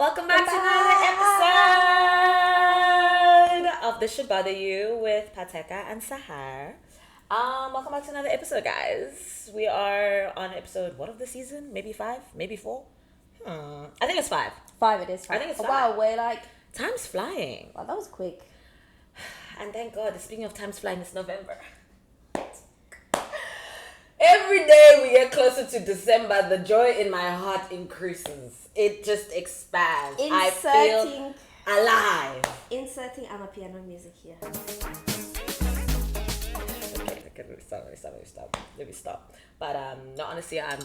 Welcome back to another episode of This Should Bother You with Phateka and Sahar. Welcome back to another episode, guys. We are on episode, what of the season? Maybe 5? Maybe 4? I think it's 5. 5 it is. 5. I think it's 5. Wow, we're like... Time's flying. Wow, that was quick. And thank God, speaking of time's flying, it's November. Every day we get closer to December, the joy in my heart increases. It just expands. I feel alive. Inserting piano music here. Okay, let me stop. But no, honestly, I'm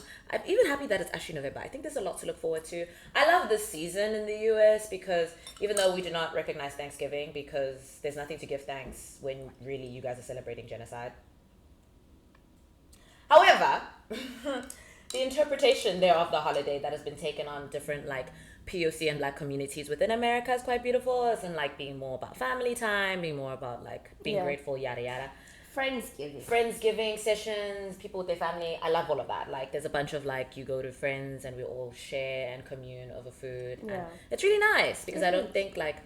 even happy that it's actually November. I think there's a lot to look forward to. I love this season in the US because even though we do not recognize Thanksgiving because there's nothing to give thanks when really you guys are celebrating genocide. However, the interpretation there of the holiday that has been taken on different like POC and black communities within America is quite beautiful. As in like being more about family time, being more about like being grateful, yada yada. Friendsgiving sessions, people with their family. I love all of that. Like there's a bunch of like you go to friends and we all share and commune over food. Yeah. And it's really nice because I don't think like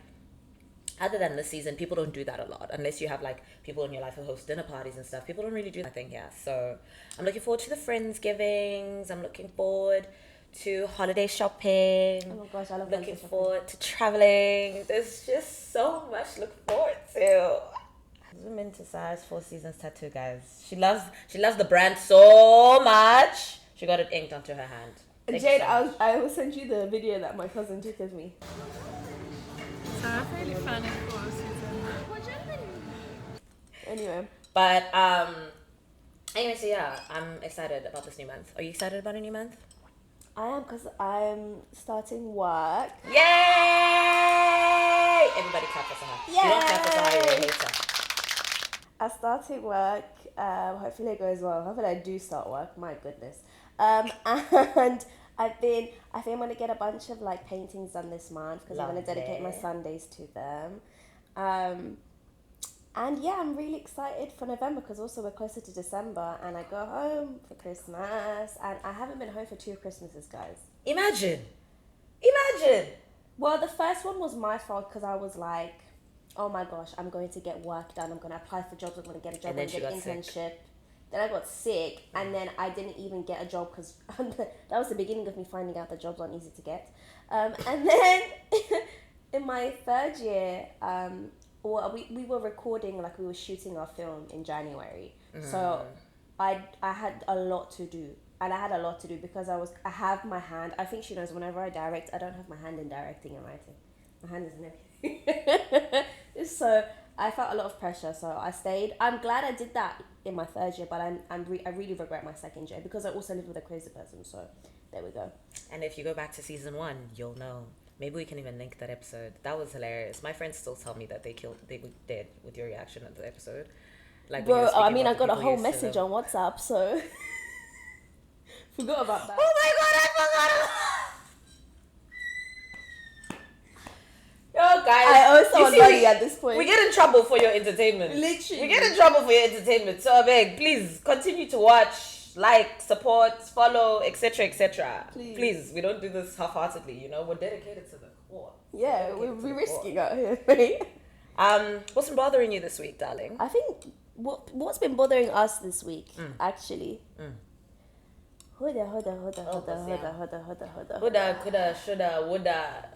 other than this season, people don't do that a lot unless you have like people in your life who host dinner parties and stuff. People don't really do that thing here. So I'm looking forward to the Friendsgivings. I'm looking forward to holiday shopping. Oh my gosh, I love looking forward to traveling. There's just so much to look forward to. Zoom into Sarah's 4 Seasons tattoo, guys. She loves the brand so much. She got it inked onto her hand. Jade, I will send you the video that my cousin took of me. I'm really fun of course. Anyway. But anyway, so yeah, I'm excited about this new month. Are you excited about a new month? I am because I'm starting work. Yay! Everybody clap for Sahar. Yay! You don't clap for Sahar, you're a hater. I started work. Hopefully it goes well. Hopefully I do start work. My goodness. And I think I'm gonna get a bunch of like paintings done this month because I'm gonna dedicate my Sundays to them. And yeah, I'm really excited for November because also we're closer to December and I go home for Christmas and I haven't been home for 2 Christmases, guys. Imagine. Well, the first one was my fault because I was like, oh my gosh, I'm going to get work done. I'm going to apply for jobs. I'm going to get a job. I'm going to get an internship. Then I got sick and then I didn't even get a job because that was the beginning of me finding out that jobs aren't easy to get. And then in my 3rd year, we were recording, like we were shooting our film in January. So I had a lot to do. And I had a lot to do because I have my hand. I think she knows whenever I direct, I don't have my hand in directing and writing. My hand is in everything. So I felt a lot of pressure, so I stayed. I'm glad I did that in my 3rd year, but I really regret my 2nd year because I also lived with a crazy person. So there we go. And if you go back to season 1, you'll know. Maybe we can even link that episode. That was hilarious. My friends still tell me that they were dead with your reaction at the episode. Like, bro, I mean, I got a whole message on WhatsApp, so forgot about that. Oh my god, I forgot. Yo, guys, I owe someone money at this point. We get in trouble for your entertainment. Literally. We get in trouble for your entertainment. So I beg, please continue to watch, like, support, follow, etc., etc. Please, we don't do this half-heartedly. You know, we're dedicated to the core. Yeah, we're risking out here, right? What's been bothering you this week, darling? I think what's been bothering us this week, actually. Huda. Coulda, shoulda, woulda.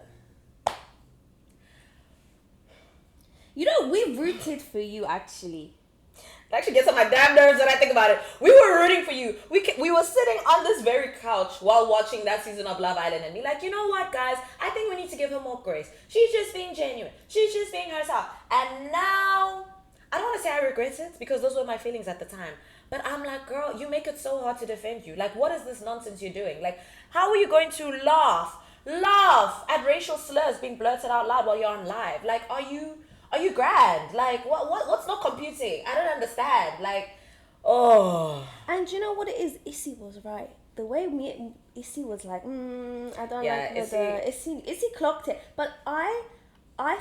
You know, we rooted for you, actually. It actually gets on my damn nerves when I think about it. We were rooting for you. We were sitting on this very couch while watching that season of Love Island and be like, you know what, guys? I think we need to give her more grace. She's just being genuine. She's just being herself. And now, I don't want to say I regret it because those were my feelings at the time. But I'm like, girl, you make it so hard to defend you. Like, what is this nonsense you're doing? Like, how are you going to laugh at racial slurs being blurted out loud while you're on live? Like, are you grand? Like, what's not computing? I don't understand. Like, oh. And you know what it is? Issy was right. The way Issy was like, I don't like Issy clocked it. But I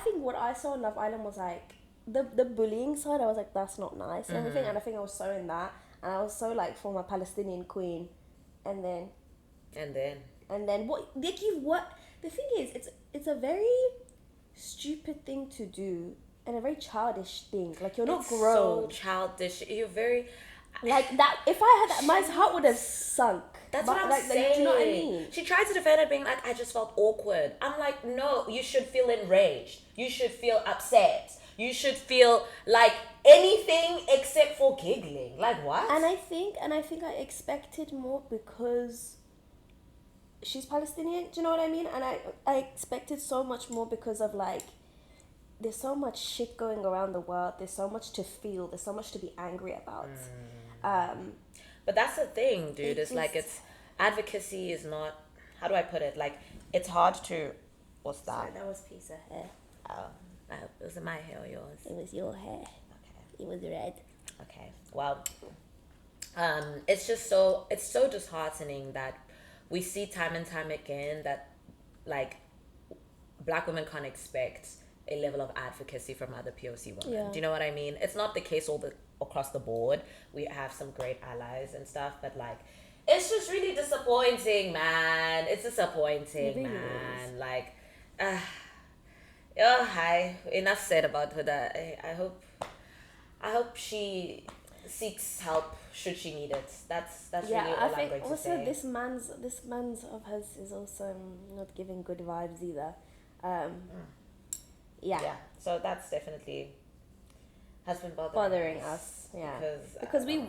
think what I saw on Love Island was like, the bullying side. I was like, that's not nice and everything. And I think I was so in that. And I was so like for my Palestinian queen. And then what, Nikki, what? The thing is, it's a very stupid thing to do and a very childish thing. Like, you're not It's grown. so childish. You're very. Like that. If I had that, my heart would have sunk. That's But, what I'm like, saying. do you know what I mean? She tried to defend it, being like, I just felt awkward. I'm like, no, you should feel enraged. You should feel upset. You should feel like anything except for giggling. Like, what? And I think I expected more because she's Palestinian. Do you know what I mean? And I expected so much more because of, like, there's so much shit going around the world. There's so much to feel. There's so much to be angry about. But that's the thing, dude. It's just- like, it's advocacy is not. How do I put it? Like, it's hard to. What's that? Sorry, that was a piece of hair. Oh, was it my hair or yours? It was your hair. Okay. It was red. Okay. Well, it's just so disheartening that we see time and time again that, like, Black women can't expect a level of advocacy from other POC women. Yeah. Do you know what I mean? It's not the case across the board. We have some great allies and stuff, but, like, it's just really disappointing, man. It's disappointing, It really man. is. Like, oh, hi. Enough said about her. That I hope she seeks help should she need it. That's Yeah, really I all I'm think going to also say. this man's of hers is also not giving good vibes either. Yeah. Yeah, so that's definitely has been Bothering us, yeah, because we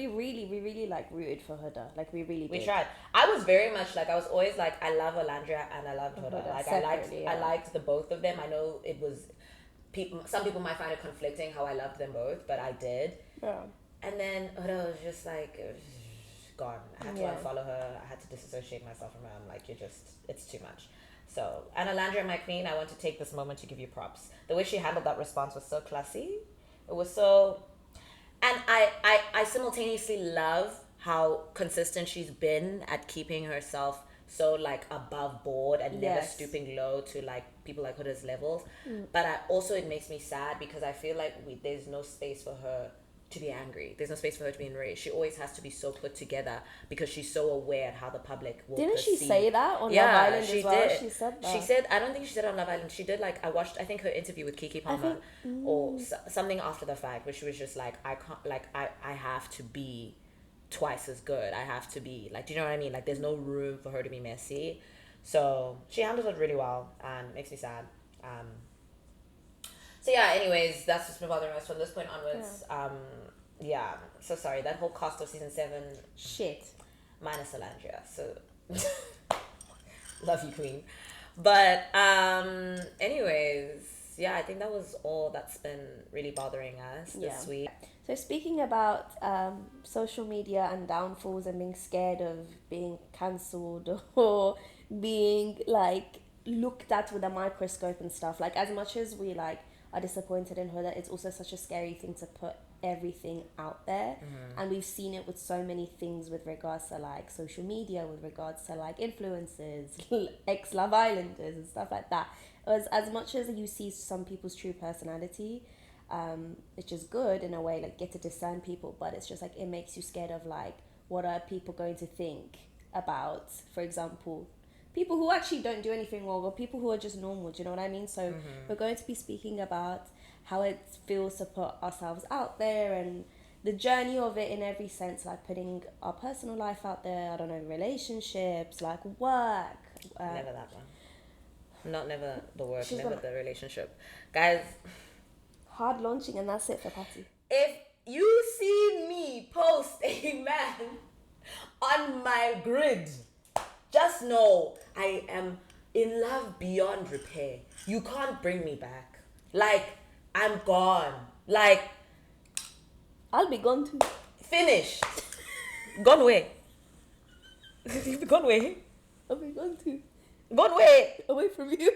really like rooted for Huda, like we really we did. tried. I was very much like, I was always like, I love Olandria and I loved Huda. Huda Like, separately, I yeah. liked the both of them. I know it was some people might find it conflicting how I loved them both, but I did. Yeah. And then Huda was just like, it was gone. I had to Yeah. unfollow her. I had to disassociate myself from her. I'm like, it's too much. So, and Alandria, my queen, I want to take this moment to give you props. The way she handled that response was so classy. It was so, and I simultaneously love how consistent she's been at keeping herself so, like, above board and never Yes. stooping low to, like, people like Huda's levels. But it makes me sad because I feel like there's no space for her to be angry. There's no space for her to be enraged. She always has to be so put together because she's so aware of how the public will Didn't she perceive. say that on Yeah, Love Island she as well? did. She said that. She said, I don't think she said it on Love Island. She did, like, I watched her interview with Kiki Palmer or something after the fact where she was just like, I can't, like, I have to be twice as good. I have to be, like, do you know what I mean? Like, there's no room for her to be messy. So she handled it really well and makes me sad. So yeah, anyways, that's what's been bothering us from this point onwards. Yeah, so sorry, that whole cast of season 7 Shit. minus Alandria. So love you, queen. But anyways, yeah, I think that was all that's been really bothering us this week. So speaking about social media and downfalls and being scared of being cancelled or being, like, looked at with a microscope and stuff, like, as much as we, like, are disappointed in her, that it's also such a scary thing to put everything out there. And we've seen it with so many things with regards to, like, social media, with regards to, like, influencers, ex-Love Islanders and stuff like that. As much as you see some people's true personality, it's just good in a way, like, get to discern people, but it's just like, it makes you scared of, like, what are people going to think about, for example, people who actually don't do anything wrong or people who are just normal. Do you know what I mean? So we're going to be speaking about how it feels to put ourselves out there and the journey of it in every sense, like putting our personal life out there, I don't know, relationships, like work. Never that one. Not never the work, She's never gonna- the relationship. Guys, Hard launching, and that's it for Patty. if you see me post a man on my grid, just know I am in love beyond repair. You can't bring me back. Like, I'm gone. Like, I'll be gone too. finished. Gone away. Gone away. I'll be gone too. Gone away. Away from you.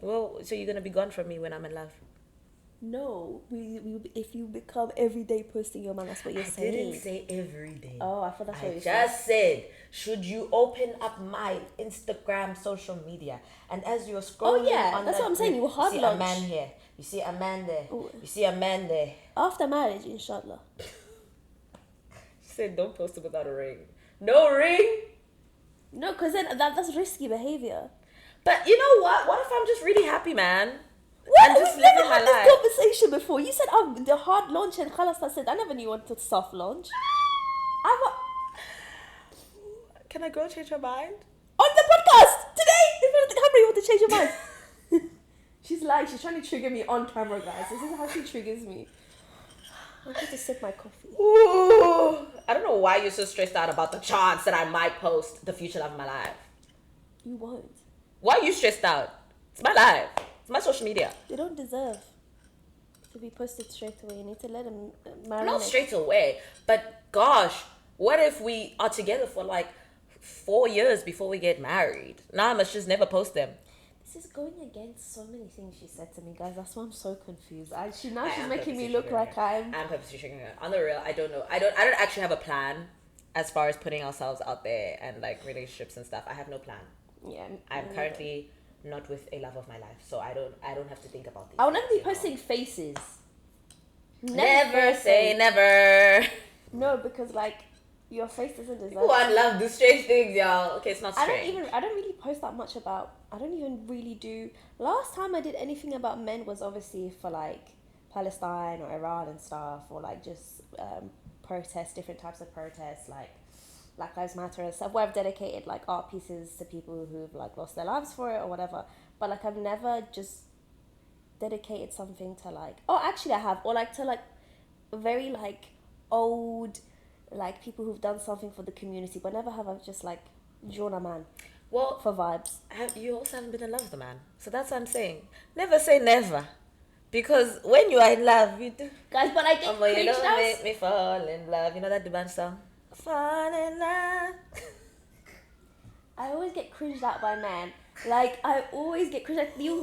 Well, so you're gonna be gone from me when I'm in love? No, we if you become everyday posting your man, that's what you're I saying. didn't say every day. Oh, I thought that's what I you said. just said, should you open up my Instagram social media, and as you're scrolling, yeah, on that's that what I'm saying, grid, you hard see a launch. man here, you see a man there, Ooh. you see a man there. After marriage, inshallah. said don't post it without a ring. No ring? No, because then that's risky behavior. But you know what? What if I'm just really happy, man? What? I'm just We've never living my had this life. conversation before. You said the hard launch and Khalas. I said I never knew you wanted soft launch. Can I go change my mind? On the podcast today in front of the camera, you want to change your mind. She's lying. She's trying to trigger me on camera, guys. This is how she triggers me. I'm going to sip my coffee. Ooh, I don't know why you're so stressed out about the chance that I might post the future love of my life. You won't. Why are you stressed out? It's my life. It's my social media. They don't deserve to be posted straight away. You need to let them marinate. Not straight away, but gosh, what if we are together for like 4 years before we get married? Now I must just never post them. This is going against so many things she said to me, guys. That's why I'm so confused. She's I'm making me purposely look triggering like her. I'm purposely triggering her. On the real, I don't know. I don't actually have a plan as far as putting ourselves out there and like relationships and stuff. I have no plan. Yeah. I'm currently not with a love of my life, so I don't have to think about these. I'll never be things, you know? posting faces. Never say never. No, because like your face doesn't deserve. People want love do strange things, y'all. Okay, it's not strange. I don't really post that much about. I don't even really do. Last time I did anything about men was obviously for like Palestine or Iran and stuff, or like just protests, different types of protests, like Black Lives Matter and stuff, where I've dedicated like art pieces to people who've like lost their lives for it or whatever. But like I've never just dedicated something to like, oh actually I have, or like to like very like old like people who've done something for the community, but never have I just like drawn a man. Well, for vibes. You also haven't been in love with a man, so that's what I'm saying. Never say never, because when you are in love, you do. Guys, but I get cringe you don't now. make me fall in love. You know that Duban song? Fall in love. I always get cringed out by men. Like, I always get cringed. Like, you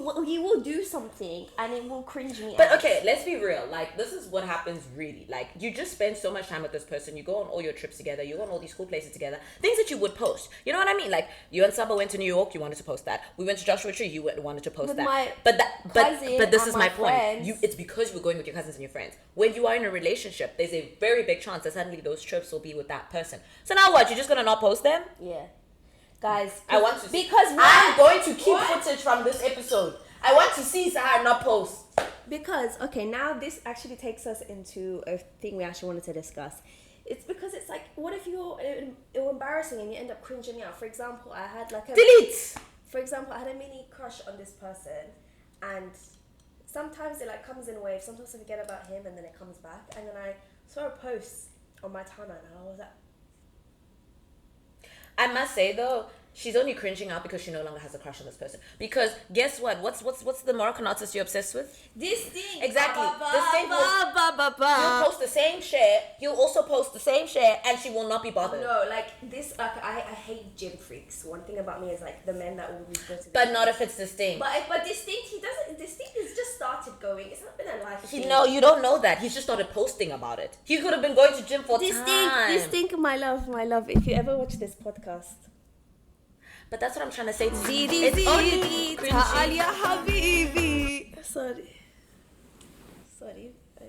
will do something and it will cringe me But out. okay, let's be real. Like, this is what happens really. Like, you just spend so much time with this person. You go on all your trips together. You go on all these cool places together. Things that you would post. You know what I mean? Like, you and Saba went to New York. You wanted to post that. We went to Joshua Tree. You wanted to post With that. my But this and is my my point. friends. It's because you were going with your cousins and your friends. When you are in a relationship, there's a very big chance that suddenly those trips will be with that person. So now what? You're just gonna not post them? Yeah. Guys, I want to. Because I'm going to keep footage from this episode. I want to see Sahar not post. Because, okay, now this actually takes us into a thing we actually wanted to discuss. It's because it's like, what if you're embarrassing and you end up cringing me out? For example, I had like a... Delete! For example, I had a mini crush on this person, and sometimes it like comes in waves. Sometimes I forget about him and then it comes back. And then I saw a post on my timeline and I was like... I must say though, she's only cringing out because she no longer has a crush on this person. Because guess what? What's the Moroccan artist you're obsessed with? This thing. Exactly. This thing you'll post the same share. You'll also post the same share, and she will not be bothered. No, like this. Like I hate gym freaks. One thing about me is like the men that always go to. The But gym. not if it's distinct. But distinct, he doesn't. Distinct has just started going. It's not been a life. No, you don't know that. He's just started posting about it. He could have been going to gym for time. Distinct, my love. If you ever watch this podcast. But that's what I'm trying to say to you. Zidi, It's only Zidi, cringy. Ta'alia Habibi. Sorry.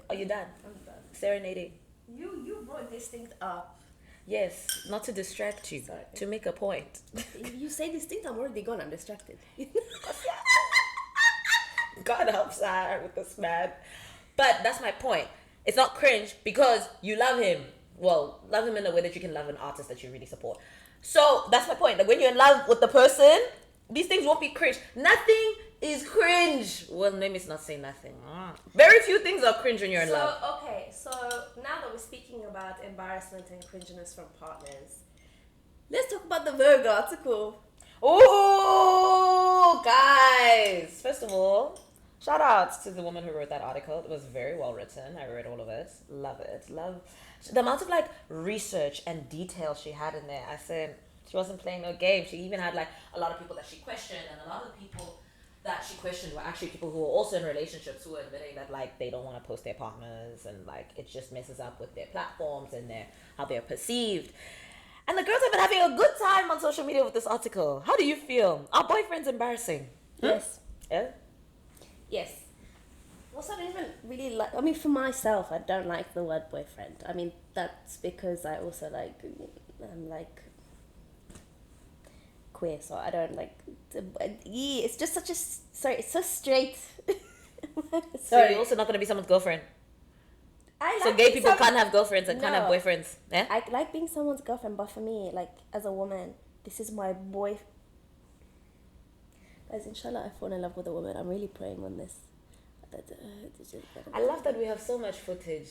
Are you done? I'm done. Serenading. You brought distinct up. Yes, not to distract you. Sorry. To make a point. If you say distinct, I'm already gone. I'm distracted. God helps her with this man. But that's my point. It's not cringe because you love him. Well, love him in a way that you can love an artist that you really support. So that's my point. Like when you're in love with the person, these things won't be cringe. Nothing is cringe. Well, let me not say nothing. Very few things are cringe when you're in love. Okay, so now that we're speaking about embarrassment and cringiness from partners, let's talk about the Vogue article. Oh, guys. First of all, shout out to the woman who wrote that article. It was very well written. I read all of it. Love it. Love the amount of like research and detail she had in there. I said she wasn't playing no game. She even had like a lot of people that she questioned, and a lot of the people that she questioned were actually people who were also in relationships who were admitting that like they don't want to post their partners, and like it just messes up with their platforms and how they're perceived. And the girls have been having a good time on social media with this article. How do you feel? Are boyfriends embarrassing? Yes. Yeah? Yes. Also, I didn't even really really like. I mean, for myself, I don't like the word boyfriend. I mean, that's because I also like. I'm like queer, so I don't like. Yeah, it's just such a. Sorry, it's so straight. So you're also not gonna be someone's girlfriend. So gay people can't have girlfriends and can't have boyfriends. Yeah. I like being someone's girlfriend, but for me, like as a woman, this is my boy. Guys, inshallah, I fall in love with a woman. I'm really praying on this. I love that we have so much footage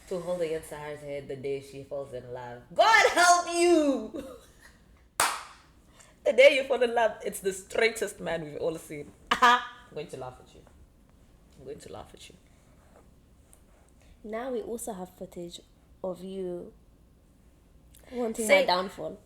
to hold against Sahar's head the day she falls in love. God help you! The day you fall in love, it's the straightest man we've all seen. I'm going to laugh at you. I'm going to laugh at you. Now we also have footage of you wanting my downfall.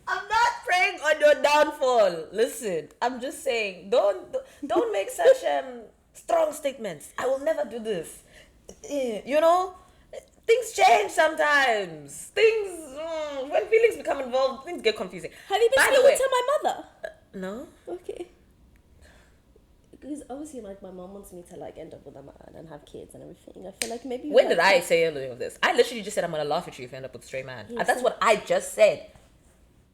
I'm not praying on your downfall. Listen, I'm just saying, don't make such strong statements. I will never do this. You know, things change sometimes. When feelings become involved, things get confusing. Have you been speaking to my mother? No. Okay. Because obviously, like, my mom wants me to, like, end up with a man and have kids and everything. I feel like maybe... When did I say anything of this? I literally just said I'm going to laugh at you if you end up with a straight man. And that's what I just said.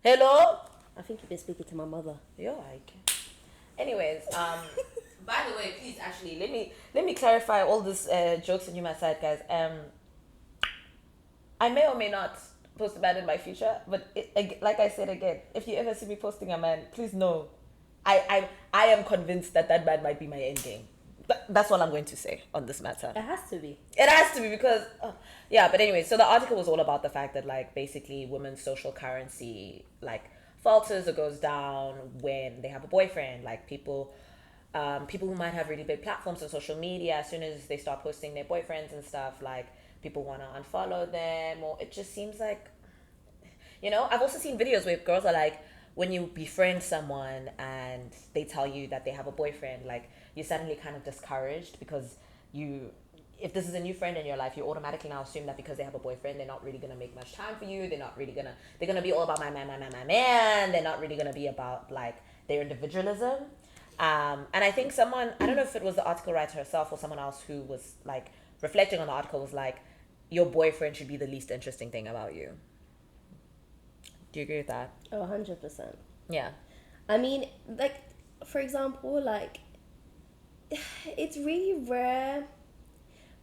Hello? I think you've been speaking to my mother. Yeah, I can. Anyways, by the way, please, actually, let me clarify all this jokes on you, my side, guys. I may or may not post a man in my future, but like I said again, if you ever see me posting a man, please know, I am convinced that man might be my end game. That's all I'm going to say on this matter. It has to be. It has to be because, yeah. But anyway, so the article was all about the fact that, like, basically women's social currency, like, falters or goes down when they have a boyfriend. Like, people who might have really big platforms on social media, as soon as they start posting their boyfriends and stuff, like, people want to unfollow them, or it just seems like, you know, I've also seen videos where girls are like, when you befriend someone and they tell you that they have a boyfriend, like, you're suddenly kind of discouraged because if this is a new friend in your life, you automatically now assume that because they have a boyfriend, they're not really going to make much time for you. They're going to be all about my man. They're not really going to be about, like, their individualism. And I think I don't know if it was the article writer herself or someone else who was, like, reflecting on the article was like, your boyfriend should be the least interesting thing about you. Do you agree with that? Oh, 100%. Yeah. I mean, like, for example, like, it's really rare,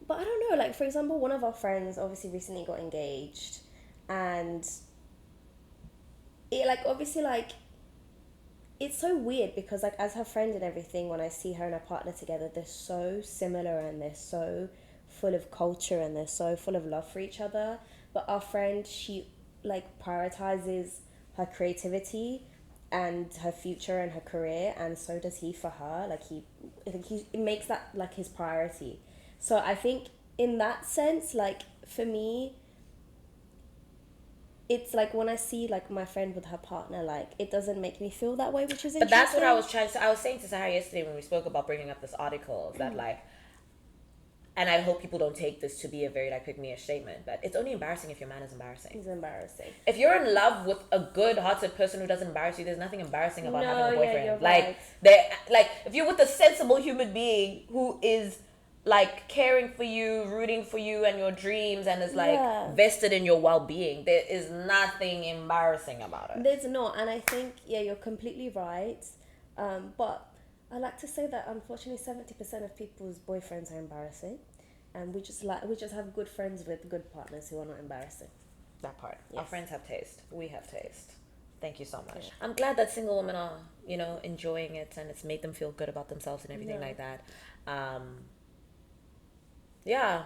but I don't know, like, for example, one of our friends obviously recently got engaged, and it, like, obviously, like, it's so weird because, like, as her friend and everything, when I see her and her partner together, they're so similar and they're so full of culture and they're so full of love for each other. But our friend, she, like, prioritizes her creativity and her future and her career, and so does he for her. Like, he makes that, like, his priority. So I think in that sense, like, for me, it's like when I see, like, my friend with her partner, like, it doesn't make me feel that way, which is interesting. But that's what I was saying to Sahar yesterday when we spoke about bringing up this article, that, like, and I hope people don't take this to be a very, like, pick-me-ish statement, but it's only embarrassing if your man is embarrassing. He's embarrassing. If you're in love with a good-hearted person who doesn't embarrass you, there's nothing embarrassing about having a boyfriend. Yeah, you're like, right. like, if you're with a sensible human being who is, like, caring for you, rooting for you and your dreams, and is, like, vested in your well-being, there is nothing embarrassing about it. There's not, and I think, yeah, you're completely right. But I like to say that, unfortunately, 70% of people's boyfriends are embarrassing, and we just have good friends with good partners who are not embarrassing. That part. Yes. Our friends have taste. We have taste. Thank you so much. Yeah. I'm glad that single women are, you know, enjoying it, and it's made them feel good about themselves and everything like that. Yeah.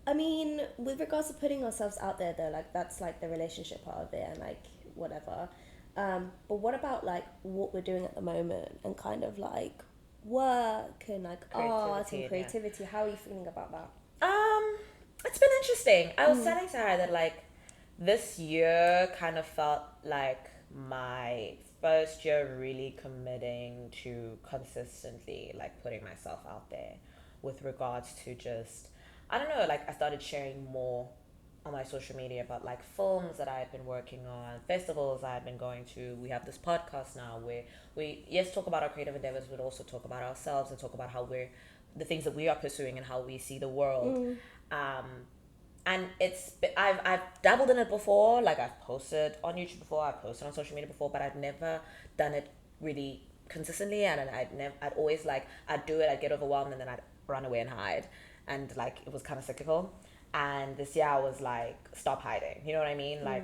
I mean, with regards to putting ourselves out there, though, like, that's, like, the relationship part of it and, like, whatever. But what about, like, what we're doing at the moment and kind of, like, work and, like, art and creativity? Yeah. How are you feeling about that? It's been interesting. I was telling Sarah that, like, this year kind of felt like my first year really committing to consistently, like, putting myself out there with regards to just, I don't know, like, I started sharing more on my social media about like films that I had been working on, festivals I had been going to. We have this podcast now where we, yes, talk about our creative endeavors, but also talk about ourselves and talk about how we're, the things that we are pursuing and how we see the world. And I've dabbled in it before. Like I've posted on YouTube before, I've posted on social media before, but I've never done it really consistently. And I'd always like, I'd do it, I'd get overwhelmed, and then I'd run away and hide. And like, it was kind of cyclical. And this year I was like, stop hiding. You know what I mean? Like,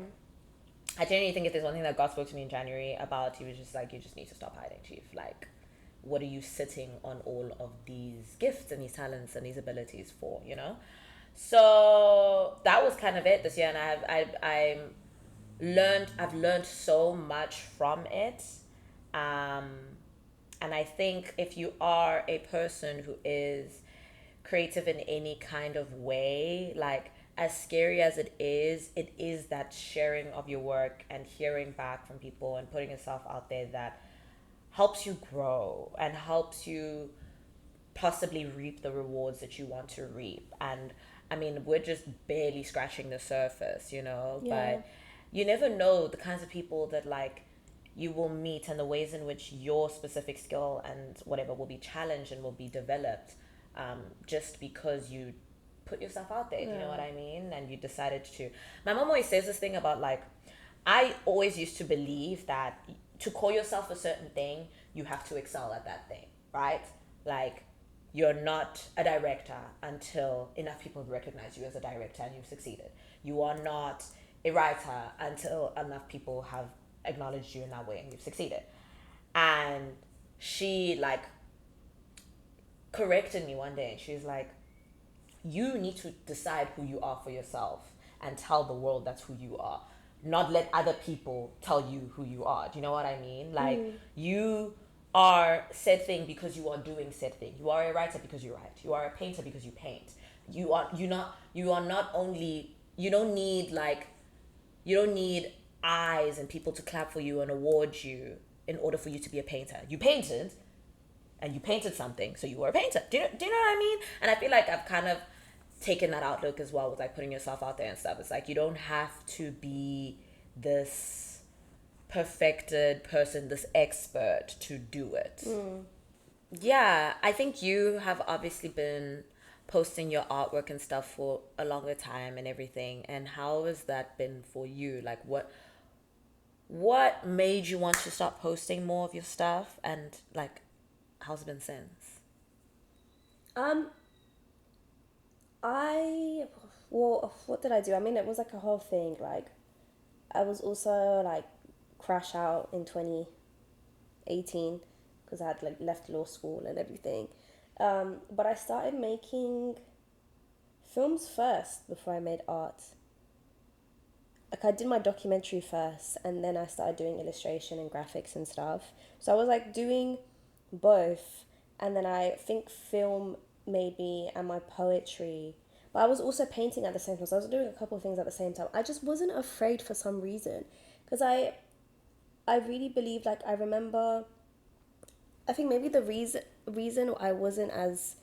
I genuinely think if there's one thing that God spoke to me in January about, he was just like, you just need to stop hiding, Chief. Like, what are you sitting on all of these gifts and these talents and these abilities for, you know? So that was kind of it this year, and I've learned so much from it. And I think if you are a person who is creative in any kind of way, like as scary as it is that sharing of your work and hearing back from people and putting yourself out there that helps you grow and helps you possibly reap the rewards that you want to reap. And I mean, we're just barely scratching the surface, you know, but you never know the kinds of people that like you will meet and the ways in which your specific skill and whatever will be challenged and will be developed, just because you put yourself out there. Do you know what I mean? And you decided to. My mom always says this thing about like, I always used to believe that to call yourself a certain thing, you have to excel at that thing, right? Like, you're not a director until enough people recognize you as a director and you've succeeded. You are not a writer until enough people have acknowledged you in that way and you've succeeded. And she like corrected me one day and she's like, you need to decide who you are for yourself and tell the world that's who you are, not let other people tell you who you are. Do you know what I mean? Like, you are said thing because you are doing said thing. You are a writer because you write. You are a painter because you paint. You are not only, you don't need eyes and people to clap for you and award you in order for you to be a painter. You painted and you painted something, so you were a painter. Do you know what I mean? And I feel like I've kind of taken that outlook as well with like putting yourself out there and stuff. It's like, you don't have to be this perfected person, this expert to do it. Yeah, I think you have obviously been posting your artwork and stuff for a longer time and everything. And how has that been for you? Like, what made you want to start posting more of your stuff, and like, how's it been since? What did I do? I mean, it was like a whole thing. Like, I was also like crash out in 2018 because I had like left law school and everything. But I started making films first before I made art. Like, I did my documentary first and then I started doing illustration and graphics and stuff. So I was like doing both, and then I think film maybe and my poetry. But I was also painting at the same time, so I was doing a couple of things at the same time. I just wasn't afraid for some reason, because I really believe, like, I remember, I think maybe the reason I wasn't as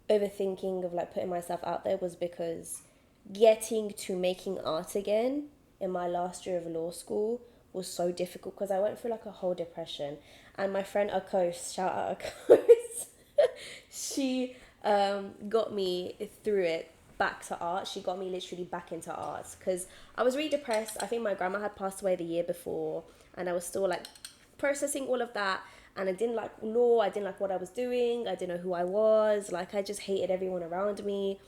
overthinking of like putting myself out there was because getting to making art again in my last year of law school was so difficult, because I went through like a whole depression. And my friend Akos, shout out Akos, she got me through it back to art. She got me literally back into art, because I was really depressed. I think my grandma had passed away the year before, and I was still like processing all of that. And I didn't like law, I didn't like what I was doing, I didn't know who I was, like I just hated everyone around me.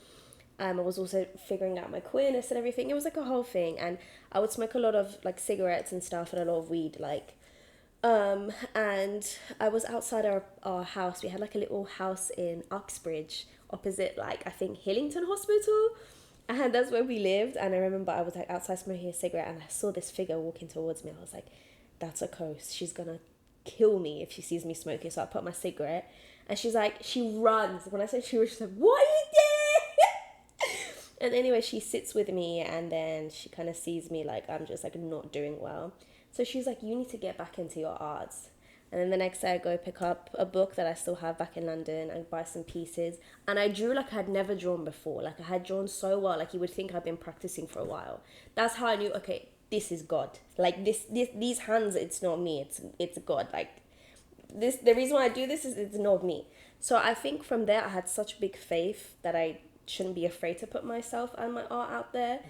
I was also figuring out my queerness and everything. It was like a whole thing. And I would smoke a lot of like cigarettes and stuff and a lot of weed, like, and I was outside our house. We had like a little house in Uxbridge opposite, like, I think Hillington Hospital, and that's where we lived. And I remember I was like outside smoking a cigarette and I saw this figure walking towards me. I was like, that's a coast, she's gonna kill me if she sees me smoking. So I put my cigarette and she's like, she runs. When I said she was, she's like, what are you doing? And anyway, she sits with me and then she kind of sees me like I'm just like not doing well. So she's like, you need to get back into your arts. And then the next day I go pick up a book that I still have back in London and buy some pieces. And I drew like I had never drawn before. Like I had drawn so well, like you would think I'd been practicing for a while. That's how I knew, okay, this is God. Like these hands, it's not me, it's God. Like this, the reason why I do this is it's not me. So I think from there I had such big faith that I shouldn't be afraid to put myself and my art out there.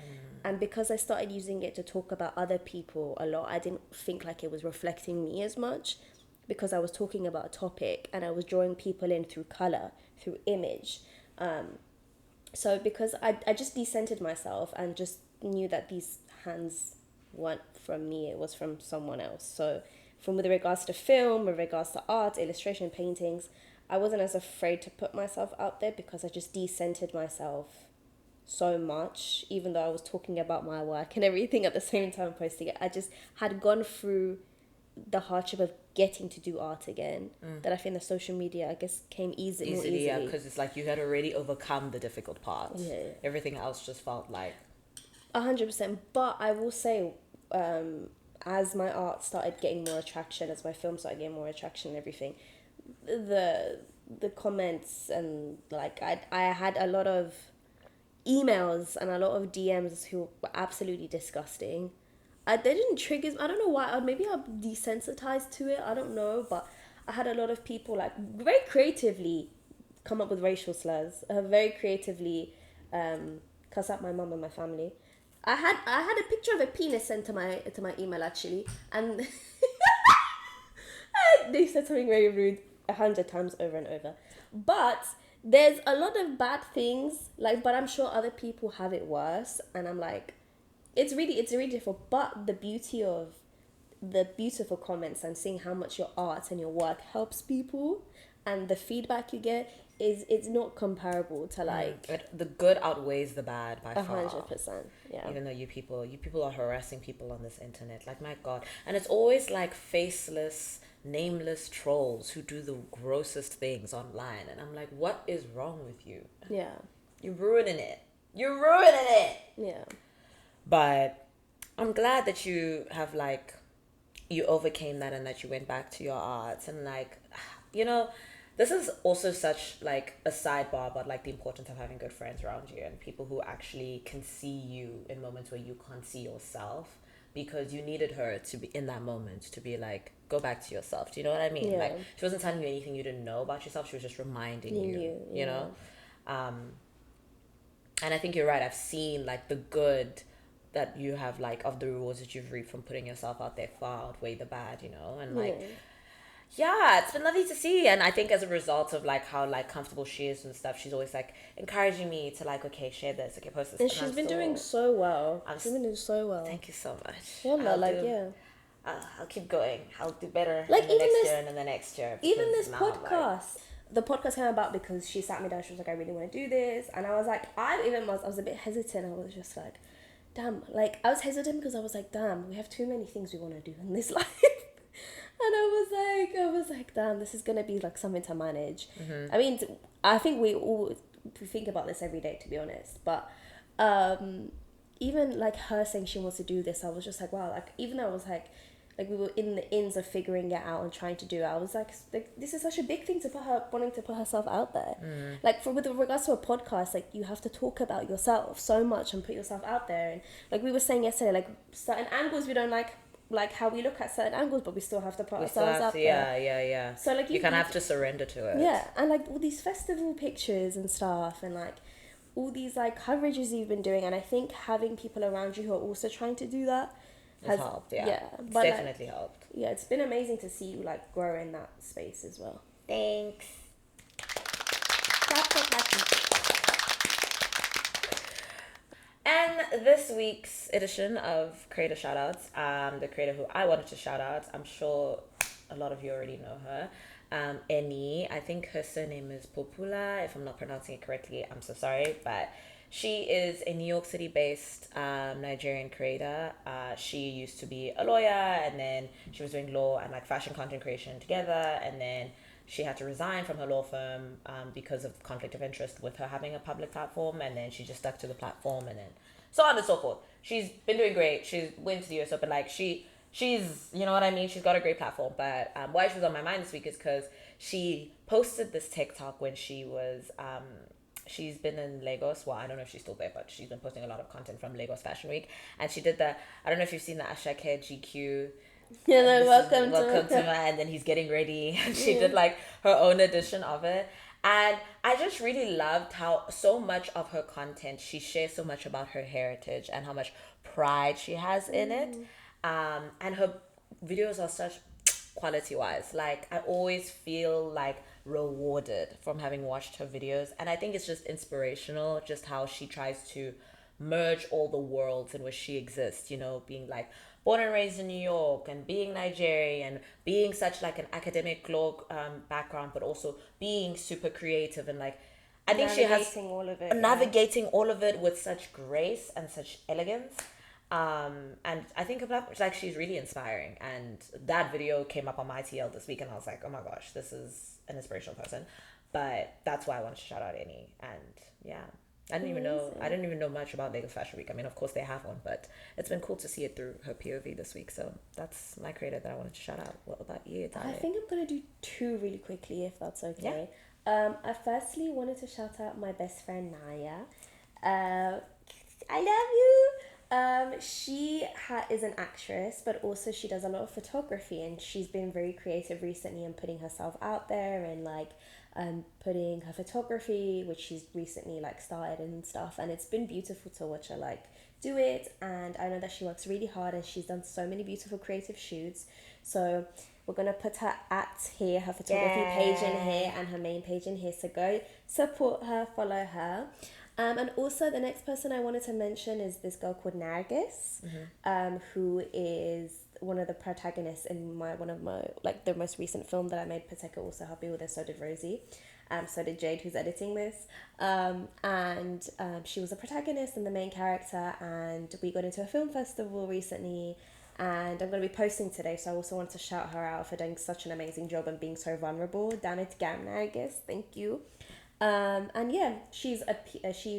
And because I started using it to talk about other people a lot, I didn't think like it was reflecting me as much, because I was talking about a topic and I was drawing people in through color, through image. So because I just decentered myself and just knew that these hands weren't from me, it was from someone else. So from with regards to film, with regards to art, illustration, paintings, I wasn't as afraid to put myself out there because I just decentered myself so much, even though I was talking about my work and everything at the same time posting it. I just had gone through the hardship of getting to do art again, that I think the social media, I guess, came more easily. Yeah, because it's like you had already overcome the difficult parts. Yeah. Everything else just felt like 100%. But I will say, as my art started getting more attraction, as my film started getting more attraction and everything, the comments and like I had a lot of emails and a lot of DMs who were absolutely disgusting. They didn't trigger. I don't know why. Maybe I'm desensitized to it. I don't know, but I had a lot of people like very creatively come up with racial slurs. Very creatively cuss out my mum and my family. I had a picture of a penis sent to my email actually, and they said something very rude 100 times over and over. But there's a lot of bad things, like, but I'm sure other people have it worse, and I'm like, it's really difficult. But the beauty of the beautiful comments and seeing how much your art and your work helps people and the feedback you get is, it's not comparable to like the good outweighs the bad by far. 100%. Yeah. Even though you people are harassing people on this internet, like my God, and it's always like faceless, nameless trolls who do the grossest things online, and I'm like, what is wrong with you? Yeah. You're ruining it. Yeah. But I'm glad that you have like you overcame that and that you went back to your arts, and like, you know, this is also such like a sidebar about like the importance of having good friends around you and people who actually can see you in moments where you can't see yourself, because you needed her to be in that moment to be like, go back to yourself. Do you know what I mean? Yeah. Like, she wasn't telling you anything you didn't know about yourself. She was just reminding you know? And I think you're right. I've seen like the good that you have, like, of the rewards that you've reaped from putting yourself out there far outweigh the bad, you know? And like, yeah, it's been lovely to see. And I think as a result of like how like comfortable she is and stuff, she's always like encouraging me to like, okay, share this, okay, post this. And she's been doing so well. She's been doing so well. Thank you so much. Yeah, I'll keep going. I'll do better like in the next year and in the next year. Even this podcast. The podcast came about because she sat me down. She was like, I really want to do this. And I was like, I was a bit hesitant. I was just like, damn. Like, I was hesitant because I was like, damn, we have too many things we want to do in this life. And I was like, damn, this is going to be like something to manage. I mean, I think we think about this every day, to be honest. But even like her saying she wants to do this, I was just like, wow. Like, even though I was like we were in the ins of figuring it out and trying to do it, I was like, this is such a big thing to wanting to put herself out there. Like, with regards to a podcast, like, you have to talk about yourself so much and put yourself out there. And like we were saying yesterday, like, certain angles we don't like how we look at certain angles, but we still have to put ourselves out there. Yeah. So like you kind of have to surrender to it. Yeah, and like all these festival pictures and stuff, and like all these like coverages you've been doing, and I think having people around you who are also trying to do that has helped. Yeah, it's but definitely helped. Yeah, it's been amazing to see you like grow in that space as well. Thanks. And this week's edition of Creator Shoutouts, the creator who I wanted to shout out, I'm sure a lot of you already know her, Eni. I think her surname is Popula. If I'm not pronouncing it correctly, I'm so sorry, but she is a New York City based Nigerian creator. She used to be a lawyer, and then she was doing law and like fashion content creation together, and then she had to resign from her law firm because of conflict of interest with her having a public platform, and then she just stuck to the platform, and then so on and so forth. She's been doing great. She's went to the US Open. Like, she she's, you know what I mean? She's got a great platform. But why she was on my mind this week is because she posted this TikTok when she was, she's been in Lagos. Well, I don't know if she's still there, but she's been posting a lot of content from Lagos Fashion Week. And she did the, I don't know if you've seen the Ashake GQ. Yeah, no, welcome to her, and then he's getting ready. And she did like her own edition of it. And I just really loved how so much of her content, she shares so much about her heritage and how much pride she has in it. And her videos are such quality wise. Like, I always feel like rewarded from having watched her videos. And I think it's just inspirational, just how she tries to merge all the worlds in which she exists, you know, being like born and raised in New York and being Nigerian, being such like an academic law background, but also being super creative and like, I think she has all of it, navigating all of it with such grace and such elegance. And I think about like she's really inspiring. And that video came up on my TL this week, and I was like, oh my gosh, this is an inspirational person. But that's why I wanted to shout out Annie. And yeah. I didn't even know much about Lagos Fashion Week. I mean, of course they have one, but it's been cool to see it through her POV this week. So that's my creator that I wanted to shout out. What about you, Tali? I think I'm gonna do two really quickly, if that's okay. Yeah. I firstly wanted to shout out my best friend Naya. I love you. She is an actress, but also she does a lot of photography, and she's been very creative recently and putting herself out there and like putting her photography, which she's recently like started and stuff, and it's been beautiful to watch her like do it. And I know that she works really hard, and she's done so many beautiful creative shoots. So we're gonna put her at here, her photography page in here, and her main page in here. So go support her, follow her. And also the next person I wanted to mention is this girl called Nargis, who is one of the protagonists in one of my like the most recent film that I made. Phateka also helped me with it. So did Rosie, so did Jade, who's editing this. And she was a protagonist and the main character. And we got into a film festival recently. And I'm going to be posting today, so I also want to shout her out for doing such an amazing job and being so vulnerable. Damn it, Nargis, thank you. And yeah, she's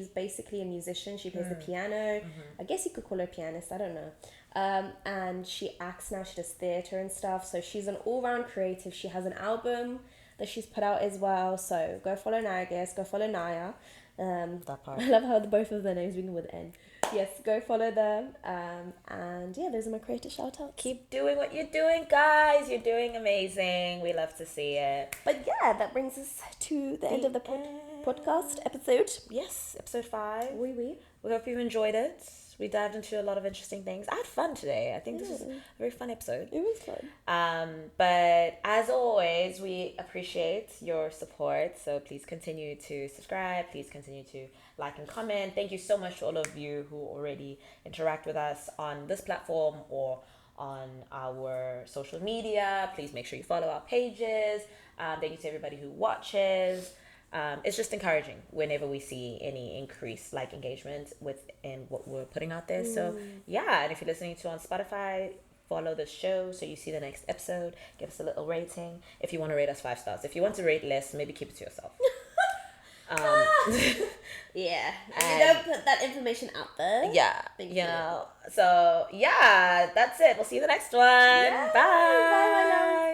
basically a musician. She plays the piano. I guess you could call her a pianist, I don't know. And she acts now, she does theatre and stuff. So she's an all-round creative. She has an album that she's put out as well. So go follow Nargis, go follow Naya. That part. I love how both of their names begin with N. Yes, go follow them. And yeah, those are my creator shout outs. Keep doing what you're doing, guys. You're doing amazing. We love to see it. But yeah, that brings us to the end of the podcast episode. Yes, episode 5. We hope you enjoyed it. We dived into a lot of interesting things. I had fun today. I think this was a very fun episode. It was fun. But as always, we appreciate your support. So please continue to subscribe. Please continue to like and comment. Thank you so much to all of you who already interact with us on this platform or on our social media. Please make sure you follow our pages. Thank you to everybody who watches. It's just encouraging whenever we see any increased like engagement within what we're putting out there. So yeah, and if you're listening to on Spotify, follow the show so you see the next episode. Give us a little rating. If you want to rate us 5 stars. If you want to rate less, maybe keep it to yourself. Yeah, and you don't put that information out there. Yeah, you know. So yeah, that's it. We'll see you the next one. Yeah. Bye. Bye, my love.